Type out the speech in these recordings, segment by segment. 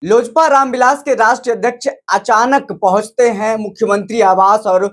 लोजपा रामविलास के राष्ट्रीय अध्यक्ष अचानक पहुंचते हैं मुख्यमंत्री आवास और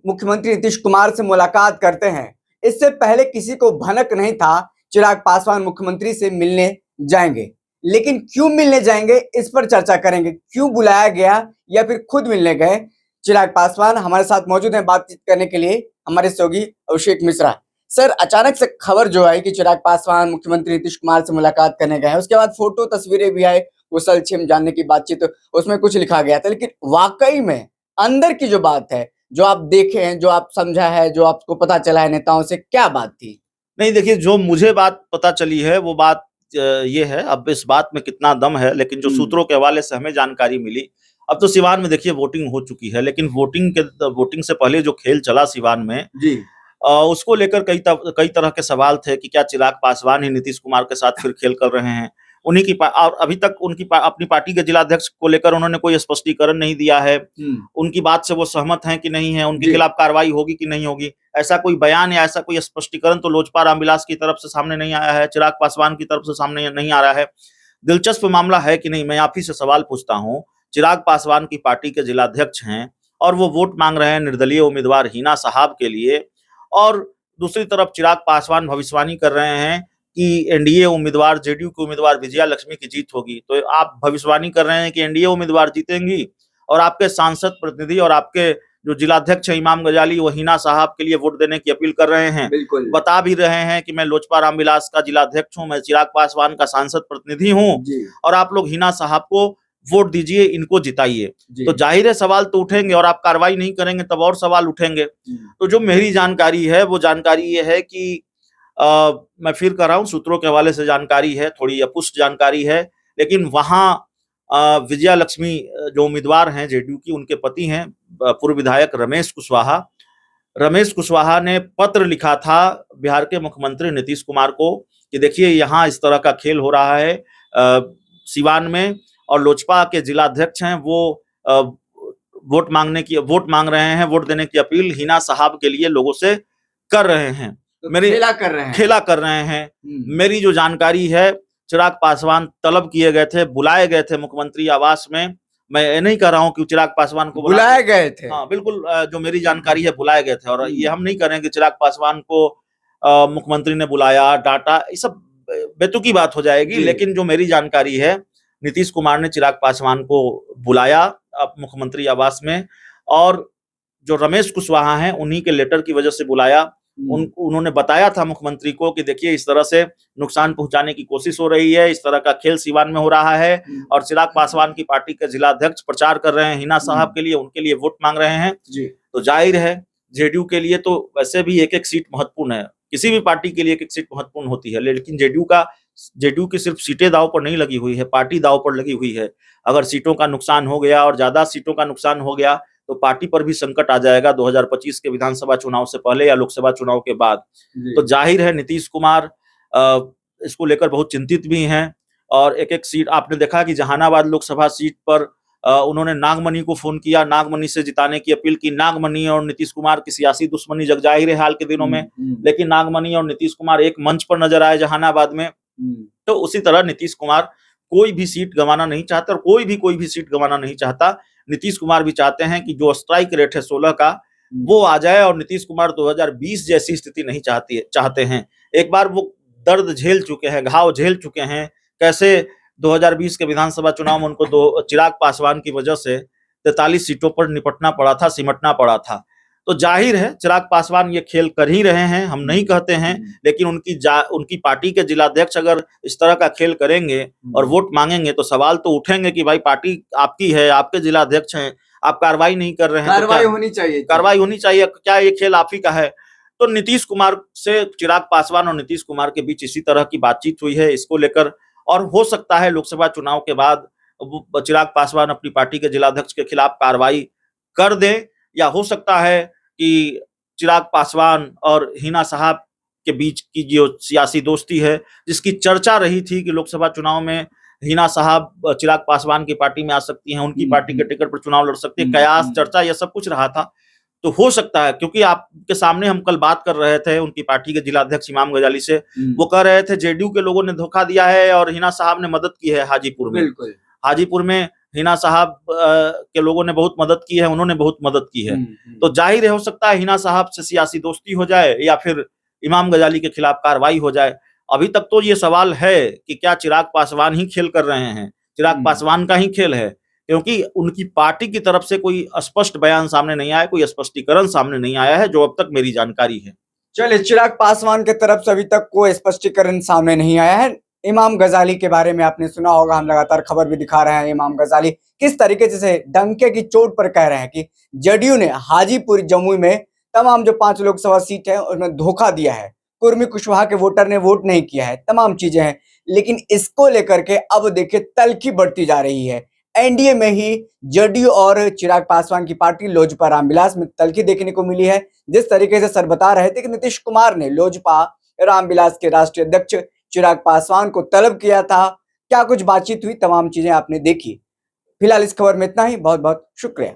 मुख्यमंत्री नीतीश कुमार से मुलाकात करते हैं। इससे पहले किसी को भनक नहीं था चिराग पासवान मुख्यमंत्री से मिलने जाएंगे, लेकिन क्यों मिलने जाएंगे इस पर चर्चा करेंगे। क्यों बुलाया गया या फिर खुद मिलने गए चिराग पासवान। हमारे साथ मौजूद हैं बातचीत करने के लिए हमारे सहयोगी अभिषेक मिश्रा। सर, अचानक से खबर जो आई कि चिराग पासवान मुख्यमंत्री नीतीश कुमार से मुलाकात करने गए हैं, उसके बाद फोटो तस्वीरें भी आए, कुशल क्षेम जानने की बातचीत, उसमें कुछ लिखा गया था, लेकिन वाकई में अंदर की जो बात है, जो आप देखे हैं, जो आप समझा है, जो आपको पता चला है नेताओं से, क्या बात थी? नहीं, देखिए, जो मुझे बात पता चली है वो बात ये है। अब इस बात में कितना दम है, लेकिन जो सूत्रों के हवाले से हमें जानकारी मिली, अब तो सिवान में देखिए वोटिंग हो चुकी है, लेकिन वोटिंग से पहले जो खेल चला सिवान में जी उसको लेकर कई तरह के सवाल थे कि क्या चिराग पासवान ही नीतीश कुमार के साथ फिर खेल कर रहे हैं। उन्हीं की और अभी तक अपनी पार्टी के जिलाध्यक्ष को लेकर उन्होंने कोई स्पष्टीकरण नहीं दिया है। उनकी बात से वो सहमत हैं कि नहीं है, उनके खिलाफ कार्रवाई होगी कि नहीं होगी, ऐसा कोई बयान या ऐसा कोई स्पष्टीकरण तो लोजपा रामविलास की तरफ से सामने नहीं आया है, चिराग पासवान की तरफ से सामने नहीं आ रहा है। दिलचस्प मामला है कि नहीं, मैं आप ही से सवाल पूछता हूँ। चिराग पासवान की पार्टी के जिलाध्यक्ष हैं और वो वोट मांग रहे हैं निर्दलीय उम्मीदवार हिना साहब के लिए, और दूसरी तरफ चिराग पासवान भविष्यवाणी कर रहे हैं कि एनडीए उम्मीदवार, जेडीयू के उम्मीदवार विजया लक्ष्मी की जीत होगी। तो आप भविष्यवाणी कर रहे हैं कि एनडीए उम्मीदवार जीतेंगी, और आपके सांसद प्रतिनिधि और आपके जो जिलाध्यक्ष है इमाम गजाली, वो हिना साहब के लिए वोट देने की अपील कर रहे हैं। बता भी रहे हैं कि मैं लोजपा रामविलास का जिलाध्यक्ष हूं, मैं चिराग पासवान का सांसद प्रतिनिधि हूं, और आप लोग हिना साहब को वोट दीजिए, इनको जिताइए। तो जाहिर है सवाल तो उठेंगे, और आप कार्रवाई नहीं करेंगे तब और सवाल उठेंगे। तो जो मेरी जानकारी है वो जानकारी ये है कि मैं फिर कर रहा हूँ, सूत्रों के हवाले से जानकारी है, थोड़ी अपुष्ट जानकारी है, लेकिन वहां विजया लक्ष्मी जो उम्मीदवार हैं जेडीयू की, उनके पति हैं पूर्व विधायक रमेश कुशवाहा ने पत्र लिखा था बिहार के मुख्यमंत्री नीतीश कुमार को कि देखिए यहाँ इस तरह का खेल हो रहा है सिवान में, और लोजपा के जिलाध्यक्ष हैं वो वोट मांग रहे हैं, वोट देने की अपील हिना साहब के लिए लोगों से कर रहे हैं। तो खेला कर रहे हैं। मेरी जो जानकारी है, चिराग पासवान तलब किए गए थे, बुलाए गए थे मुख्यमंत्री आवास में। मैं ये नहीं कह रहा हूँ कि चिराग पासवान को बुलाए गए थे। हाँ बिल्कुल, जो मेरी जानकारी है बुलाए गए थे, और ये हम नहीं कह रहे हैं कि चिराग पासवान को मुख्यमंत्री ने बुलाया, डांटा, ये सब बेतुकी बात हो जाएगी। लेकिन जो मेरी जानकारी है, नीतीश कुमार ने चिराग पासवान को बुलाया मुख्यमंत्री आवास में, और जो रमेश कुशवाहा हैं उन्हीं के लेटर की वजह से बुलाया। उन्होंने बताया था मुख्यमंत्री को कि देखिए इस तरह से नुकसान पहुंचाने की कोशिश हो रही है, इस तरह का खेल सिवान में हो रहा है, और चिराग पासवान की पार्टी के जिलाध्यक्ष प्रचार कर रहे हैं हिना साहब के लिए, उनके लिए वोट मांग रहे हैं। तो जाहिर है जेडीयू के लिए तो वैसे भी एक एक सीट महत्वपूर्ण है, किसी भी पार्टी के लिए एक एक सीट महत्वपूर्ण होती है, लेकिन जेडीयू की सिर्फ सीटें दांव पर नहीं लगी हुई है, पार्टी दांव पर लगी हुई है। अगर सीटों का नुकसान हो गया और ज्यादा सीटों का नुकसान हो गया तो पार्टी पर भी संकट आ जाएगा 2025 के विधानसभा चुनाव से पहले या लोकसभा चुनाव के बाद। तो जाहिर है नीतीश कुमार इसको लेकर बहुत चिंतित भी हैं, और एक एक सीट आपने देखा कि जहानाबाद लोकसभा सीट पर उन्होंने नागमणि को फोन किया, नागमणि से जिताने की अपील की। नागमणि और नीतीश कुमार की सियासी दुश्मनी जग जाहिर है हाल के दिनों में, लेकिन नागमणि और नीतीश कुमार एक मंच पर नजर आए जहानाबाद में। तो उसी तरह नीतीश कुमार कोई भी सीट गंवाना नहीं चाहता, और कोई भी सीट गंवाना नहीं चाहता। नीतीश कुमार भी चाहते हैं कि जो स्ट्राइक रेट है 16 का वो आ जाए, और नीतीश कुमार 2020 जैसी स्थिति नहीं चाहते हैं। एक बार वो दर्द झेल चुके हैं, घाव झेल चुके हैं, कैसे 2020 के विधानसभा चुनाव में उनको चिराग पासवान की वजह से 43 सीटों पर निपटना पड़ा था, सिमटना पड़ा था। तो जाहिर है चिराग पासवान ये खेल कर ही रहे हैं, हम नहीं कहते हैं, लेकिन उनकी पार्टी के जिलाध्यक्ष अगर इस तरह का खेल करेंगे और वोट मांगेंगे तो सवाल तो उठेंगे कि भाई पार्टी आपकी है, आपके जिलाध्यक्ष हैं, आप कार्रवाई नहीं कर रहे हैं, कार्रवाई होनी चाहिए, क्या ये खेल आप ही का है? तो नीतीश कुमार से चिराग पासवान और नीतीश कुमार के बीच इसी तरह की बातचीत हुई है इसको लेकर, और हो सकता है लोकसभा चुनाव के बाद चिराग पासवान अपनी पार्टी के जिलाध्यक्ष के खिलाफ कार्रवाई कर दें, या हो सकता है कि चिराग पासवान और हिना साहब के बीच की जो सियासी दोस्ती है, जिसकी चर्चा रही थी कि लोकसभा चुनाव में हिना साहब चिराग पासवान की पार्टी में आ सकती हैं, उनकी पार्टी के टिकट पर चुनाव लड़ सकती है, कयास चर्चा यह सब कुछ रहा था। तो हो सकता है, क्योंकि आपके सामने हम कल बात कर रहे थे उनकी पार्टी के जिलाध्यक्ष इमाम गजाली से, वो कह रहे थे जेडीयू के लोगों ने धोखा दिया है और हिना साहब ने मदद की है हाजीपुर में। हाजीपुर में हिना साहब के लोगों ने बहुत मदद की है, उन्होंने बहुत मदद की है। तो जाहिर है, हो सकता है हिना साहब से सियासी दोस्ती हो जाए या फिर इमाम गजाली के खिलाफ कार्रवाई हो जाए। अभी तक तो ये सवाल है कि क्या चिराग पासवान ही खेल कर रहे हैं, चिराग पासवान का ही खेल है, क्योंकि उनकी पार्टी की तरफ से कोई स्पष्ट बयान सामने नहीं आया, कोई स्पष्टीकरण सामने नहीं आया है, जो अब तक मेरी जानकारी है। चलिए, चिराग पासवान के तरफ से अभी तक कोई स्पष्टीकरण सामने नहीं आया है। इमाम गजाली के बारे में आपने सुना होगा, हम लगातार खबर भी दिखा रहे हैं। इमाम गजाली किस तरीके से डंके की चोट पर कह रहे हैं कि जदयू ने हाजीपुर जमुई में तमाम जो 5 लोकसभा सीट है उसमें धोखा दिया है, कुर्मी कुशवाहा के वोटर ने वोट नहीं किया है, तमाम चीजें हैं। लेकिन इसको लेकर के अब देखिए तल्खी बढ़ती जा रही है। एनडीए में ही जदयू और चिराग पासवान की पार्टी लोजपा रामविलास में तल्खी देखने को मिली है। जिस तरीके से सर बता रहे थे कि नीतीश कुमार ने लोजपा रामविलास के राष्ट्रीय अध्यक्ष चिराग पासवान को तलब किया था, क्या कुछ बातचीत हुई, तमाम चीजें आपने देखी। फिलहाल इस खबर में इतना ही। बहुत बहुत शुक्रिया।